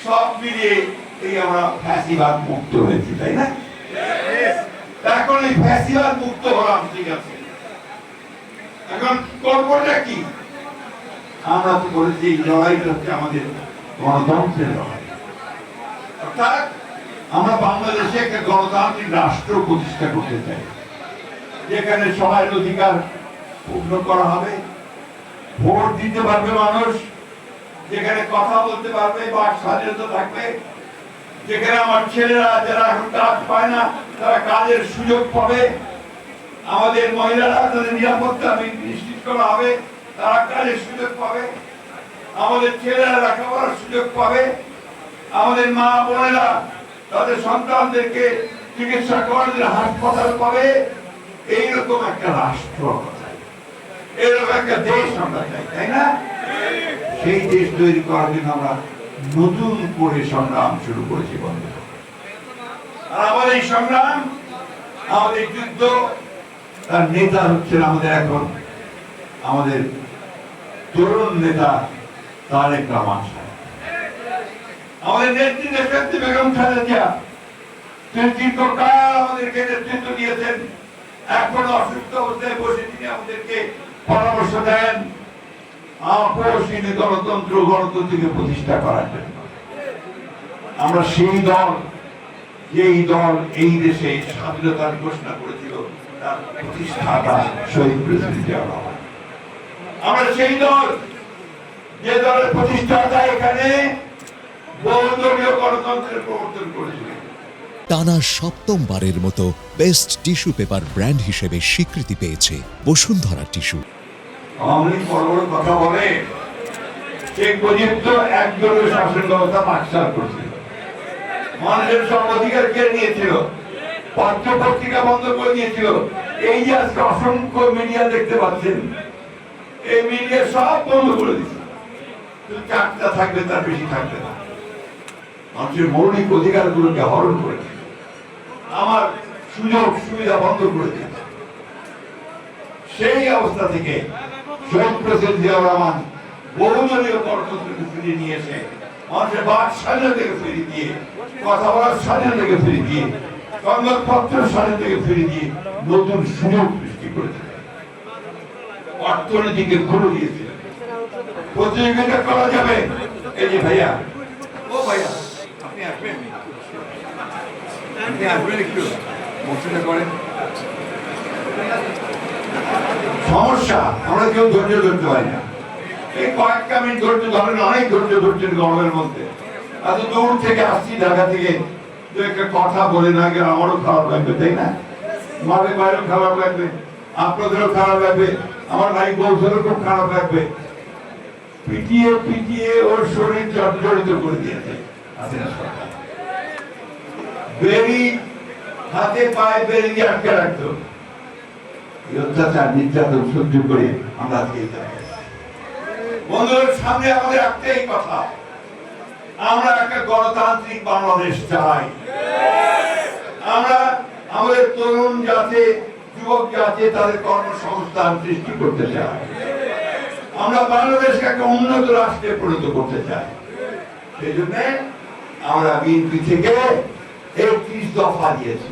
সব মিলিয়ে এই আমরা ফ্যাসিবাদ মুক্ত হয়েছি, তাই না? এখন এই ফ্যাসিবাদ মুক্ত হলাম, ঠিক আছে, এখন করবোটা কি? আমরা তো বলেছি এই লড়াইটা হচ্ছে আমাদের গণতন্ত্রের লড়াই। অর্থাৎ আমরা বাংলাদেশে একটা গণতান্ত্রিক রাষ্ট্র প্রতিষ্ঠা করতে চাই, যেখানে সবার অধিকার পূর্ণ করা হবে, ভোট দিতে পারবে মানুষ, যেখানে কথা বলতে পারবে, বাক স্বাধীনতা থাকবে, যেখানে আমার ছেলেরা যারা এখন কাজ পায় না তারা কাজের সুযোগ পাবে, আমাদের মহিলারা তাদের নিরাপত্তা নিশ্চিত করা হবে, তারা কাজের সুযোগ পাবে, আমাদের ছেলেরা লেখাপড়ার সুযোগ পাবে, আমাদের মা বোনেরা তাদের সন্তানদেরকে চিকিৎসা করার জন্য হাসপাতাল পাবে। এইরকম একটা রাষ্ট্র চাই, এরকম একটা দেশ আমরা চাই, তাই না? সেই দেশ তৈরি করার জন্য আমরা নতুন করে সংগ্রাম শুরু করেছি বন্ধু। আর আমাদের এই সংগ্রাম, আমাদের যুদ্ধ, তার নেতা হচ্ছেন আমাদের এখন আমাদের তরুণ নেতা তারেক রহমান সাহেব। আমাদের নেত্রী দেশনেত্রী বেগম খালেদা জিয়া, তিনি দীর্ঘকাল আমাদেরকে নেতৃত্ব দিয়েছেন। এখন অসুস্থ অবস্থায় বসে তিনি আমাদেরকে পরামর্শ দেন আপসহীন গণতন্ত্রকে প্রতিষ্ঠা করার জন্য। আমরা সেই দল, যেই দল এই দেশে স্বাধীনতার ঘোষণা করেছিল, তার প্রতিষ্ঠাতা শহীদ প্রেসিডেন্ট জিয়াউর রহমান। আমরা সেই দল, যে দলের প্রতিষ্ঠাতা এখানে বহুদলীয় গণতন্ত্রের প্রবর্তন করেছিল। টানা সপ্তমবারের মতো বেস্ট টিস্যু পেপার ব্র্যান্ড হিসেবে স্বীকৃতি পেয়েছে বসুন্ধরা টিস্যু। আওয়ামী বড় বড় কথা বলে, শেখ মুজিব তো একদলীয় শাসন ব্যবস্থা বাকশাল করছিল, মানুষের সব অধিকার কেড়ে নিয়েছিল, পত্র পত্রিকা বন্ধ করে দিয়েছিল। এই যে আজকে অসংখ্য মিডিয়া দেখতে পাচ্ছেন, এই মিডিয়া সব বন্ধ করে দিচ্ছে। চারটা থাকবে, তার বেশি থাকবে না। মানুষের মৌলিক অধিকারগুলোকে হরণ করে দিচ্ছে, আমার সুযোগ সুবিধা বন্ধ করে দিচ্ছে। সেই অবস্থা থেকে শহীদ প্রেসিডেন্ট জিয়াউর রহমান বহুদলীয় গণতন্ত্রকে ফিরিয়ে নিয়ে এসে মানুষের বাক স্বাধীনতাকে ফিরিয়ে দিয়ে, কথা বলার স্বাধীনতাকে ফিরিয়ে দিয়ে, সংবাদপত্রের স্বাধীনতাকে ফিরিয়ে দিয়ে নতুন সুযোগ সৃষ্টি করেছে, অর্থনীতিকে খুলে দিয়েছে, প্রতিযোগিতা করা যাবে। এই যে ভাইয়া, ও ভাইয়া আপনি আসবেন, আপনি আসবেন, একটু বক্তৃতা করেন। সমস্যা, আমরা কেউ ধৈর্য ধরতে পারি না। এই কয়েকটা মিনিট ধৈর্য ধরেন, অনেক ধৈর্য ধরছেন গরমের মধ্যে। এত দূর থেকে আসছি ঢাকা থেকে, দু একটা কথা বলে না গেলে আমারও খারাপ লাগবে, তাই না? মাঝে বাইরেও খারাপ লাগবে, আপনাদেরও খারাপ লাগবে, আমার ভাই বৌসেরও খুব খারাপ লাগবে। পিটিয়ে পিটিয়ে ওর শরীর জর্জরিত করে দিয়েছে বেরি, হাতে পায়ে বেরি দিয়ে আটকে রাখতো। অত্যাচার নির্যাতন সহ্য করে আমরা আজকে বন্ধুদের সামনে আমাদের একটাই কথা, আমরা একটা গণতান্ত্রিক বাংলাদেশ চাই। আমরা আমাদের তরুণ জাতি, যুবক জাতি তাদের কর্মসংস্থান সৃষ্টি করতে চাই। আমরা বাংলাদেশকে একটা উন্নত রাষ্ট্রে পরিণত করতে চাই। সেই জন্য আমরা বিএনপি থেকে 31 দফা দিয়েছি।